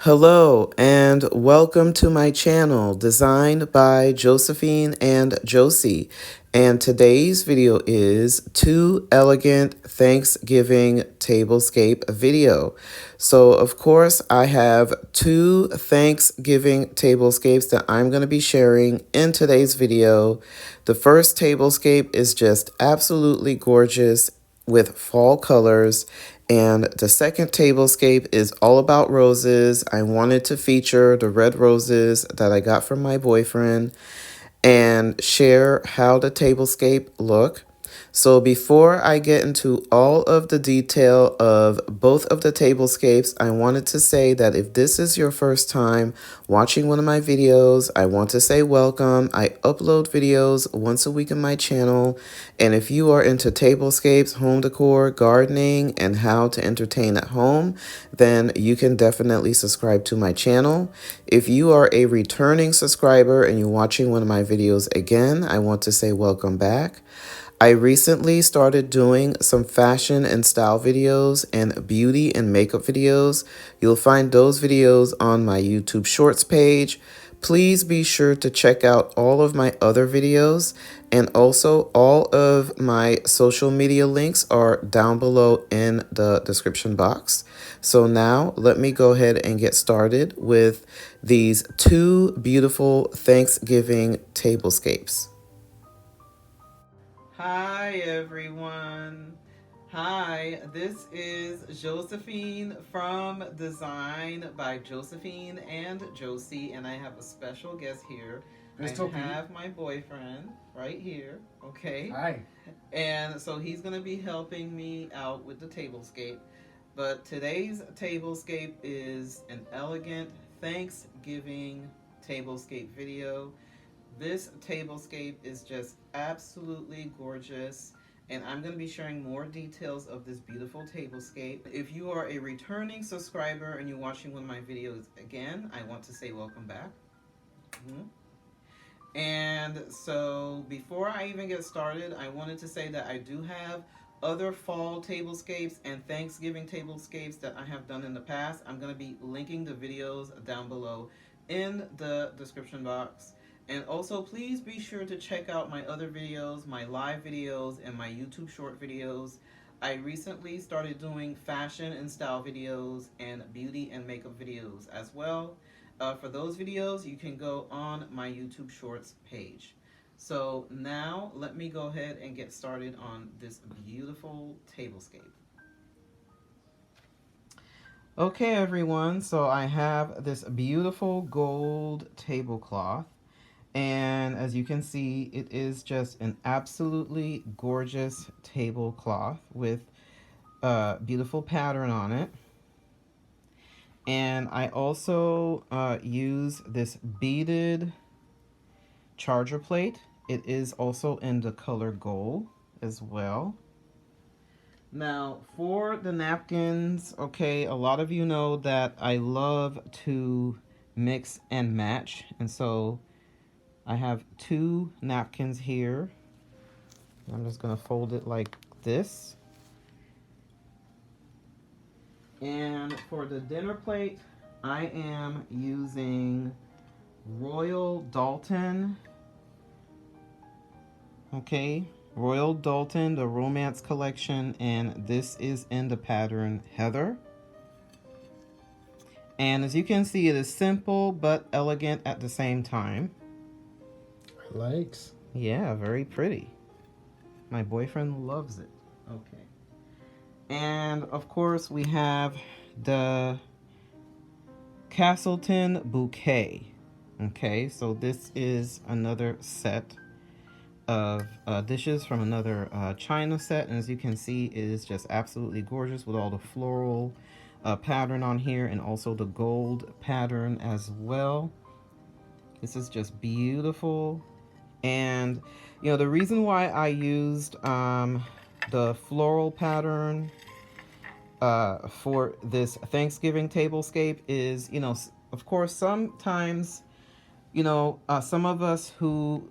Hello and welcome to my channel, designed by Josephine and Josee. And today's video is 2 elegant Thanksgiving tablescape video. So of course I have 2 Thanksgiving tablescapes that I'm going to be sharing in today's video. The first tablescape is just absolutely gorgeous with fall colors, and the second tablescape is all about roses. I wanted to feature the red roses that I got from my boyfriend and share how the tablescape look. So before I get into all of the detail of both of the tablescapes, I wanted to say that if this is your first time watching one of my videos, I want to say welcome. I upload videos once a week on my channel, and if you are into tablescapes, home decor, gardening, and how to entertain at home, then you can definitely subscribe to my channel. If you are a returning subscriber and you're watching one of my videos again, I want to say welcome back. I recently started doing some fashion and style videos and beauty and makeup videos. You'll find those videos on my YouTube Shorts page. Please be sure to check out all of my other videos, and also all of my social media links are down below in the description box. So now let me go ahead and get started with these 2 beautiful Thanksgiving tablescapes. Hi everyone. Hi, this is Josephine from Design by Josephine and Josee, and I have a special guest here. I have my boyfriend right here, okay? Hi. And so he's going to be helping me out with the tablescape. But today's tablescape is an elegant Thanksgiving tablescape video. This tablescape is just absolutely gorgeous, and I'm going to be sharing more details of this beautiful tablescape. If you are a returning subscriber and you're watching one of my videos again, I want to say welcome back. And so before I even get started, I wanted to say that I do have other fall tablescapes and Thanksgiving tablescapes that I have done in the past. I'm going to be linking the videos down below in the description box. And also, please be sure to check out my other videos, my live videos, and my YouTube short videos. I recently started doing fashion and style videos and beauty and makeup videos as well. For those videos, you can go on my YouTube Shorts page. So now, let me go ahead and get started on this beautiful tablescape. Okay, everyone, so I have this beautiful gold tablecloth. And as you can see, it is just an absolutely gorgeous tablecloth with a beautiful pattern on it. And I also use this beaded charger plate. It is also in the color gold as well. Now, for the napkins, okay, a lot of you know that I love to mix and match. And so I have 2 napkins here. I'm just going to fold it like this. And for the dinner plate, I am using Royal Dalton. Okay, Royal Dalton, the Romance Collection, and this is in the pattern Heather. And as you can see, it is simple but elegant at the same time. Likes. Yeah, very pretty. My boyfriend loves it. Okay. And of course, we have the Castleton Bouquet. Okay, so this is another set of dishes from another China set, and as you can see, it is just absolutely gorgeous with all the floral pattern on here, and also the gold pattern as well. This is just beautiful. And you know, the reason why I used the floral pattern for this Thanksgiving tablescape is, you know, of course, sometimes, you know, some of us who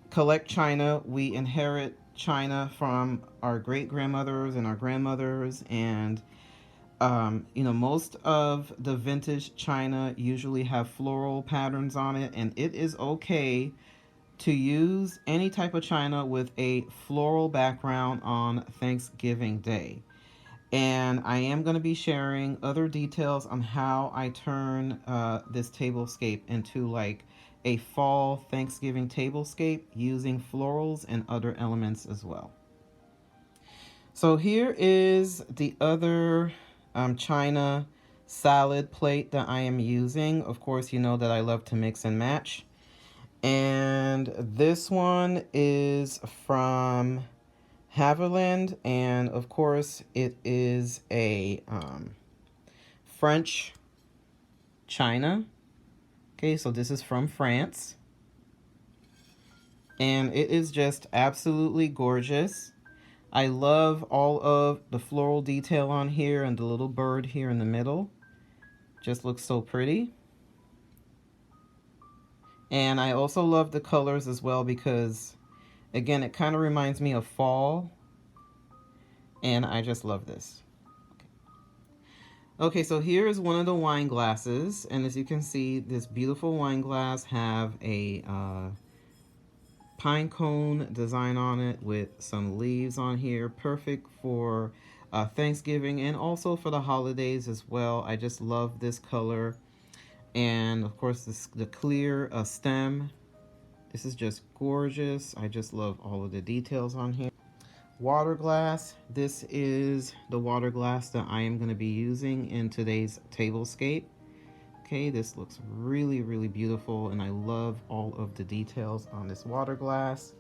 collect china, we inherit china from our great grandmothers and our grandmothers, and You know, most of the vintage china usually have floral patterns on it, and it is okay to use any type of china with a floral background on Thanksgiving Day. And I am going to be sharing other details on how I turn this tablescape into like a fall Thanksgiving tablescape using florals and other elements as well. So here is the other china salad plate that I am using. Of course, you know that I love to mix and match. And this one is from Haverland, and of course it is a French china. Okay, so this is from France, and it is just absolutely gorgeous. I love all of the floral detail on here and the little bird here in the middle. Just looks so pretty. And I also love the colors as well because, again, it kind of reminds me of fall. And I just love this. Okay, so here is one of the wine glasses. And as you can see, this beautiful wine glass have a pine cone design on it with some leaves on here. Perfect for Thanksgiving and also for the holidays as well. I just love this color. And of course, the clear stem. This is just gorgeous. I just love all of the details on here. Water glass. This is the water glass that I am going to be using in today's tablescape. Okay, this looks really, really beautiful, and I love all of the details on this water glass.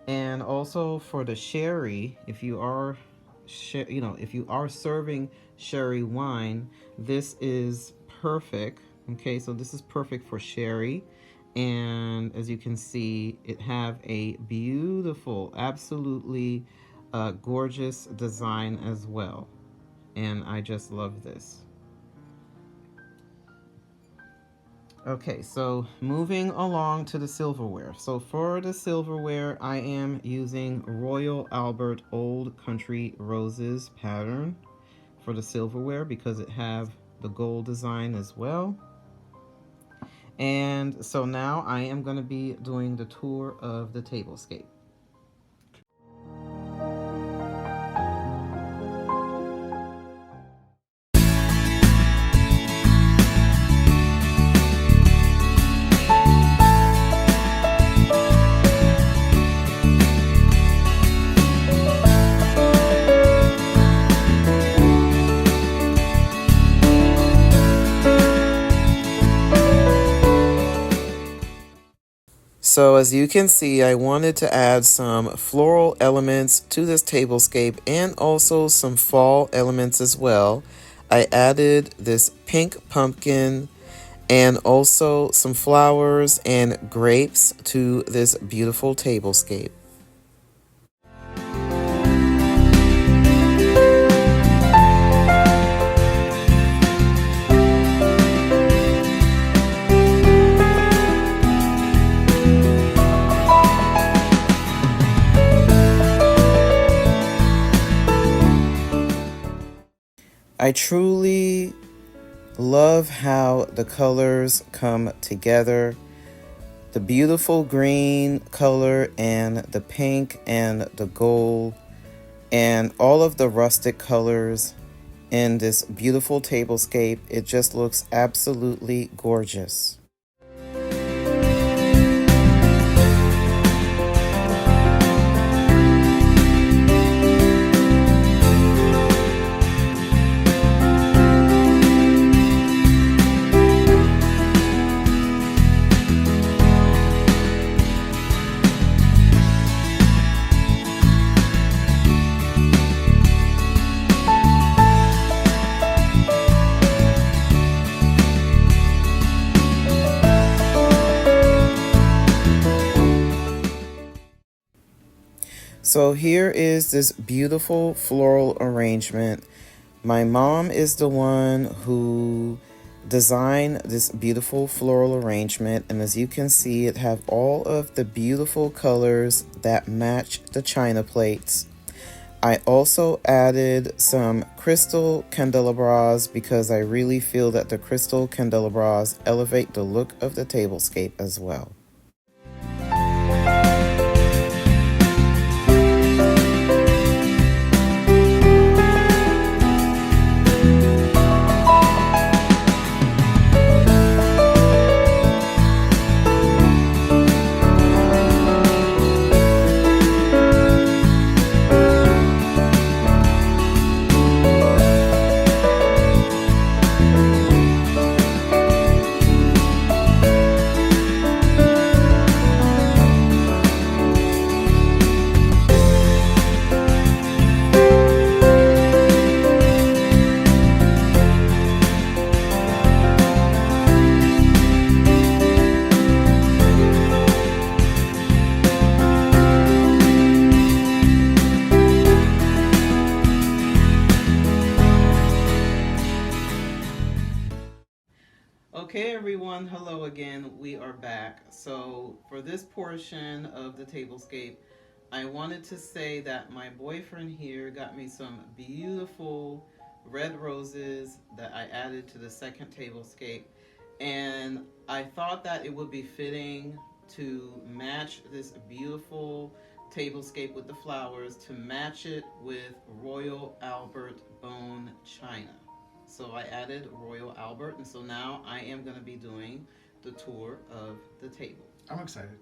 And also for the sherry, if you are, if you are serving sherry wine, this is perfect. Okay, so this is perfect for sherry. And as you can see, it have a beautiful, absolutely gorgeous design as well. And I just love this. Okay, so moving along to the silverware. So for the silverware, I am using Royal Albert Old Country Roses pattern for the silverware because it have the gold design as well. And so now I am going to be doing the tour of the tablescape. So as you can see, I wanted to add some floral elements to this tablescape and also some fall elements as well. I added this pink pumpkin and also some flowers and grapes to this beautiful tablescape. I truly love how the colors come together. The beautiful green color and the pink and the gold and all of the rustic colors in this beautiful tablescape. It just looks absolutely gorgeous. So here is this beautiful floral arrangement. My mom is the one who designed this beautiful floral arrangement, and as you can see, it have all of the beautiful colors that match the china plates. I also added some crystal candelabras because I really feel that the crystal candelabras elevate the look of the tablescape as well. Okay, everyone, hello again. We are back. So, for this portion of the tablescape, I wanted to say that my boyfriend here got me some beautiful red roses that I added to the second tablescape. And I thought that it would be fitting to match this beautiful tablescape with the flowers, to match it with Royal Albert bone china. So I added Royal Albert, and so now I am going to be doing the tour of the table. I'm excited.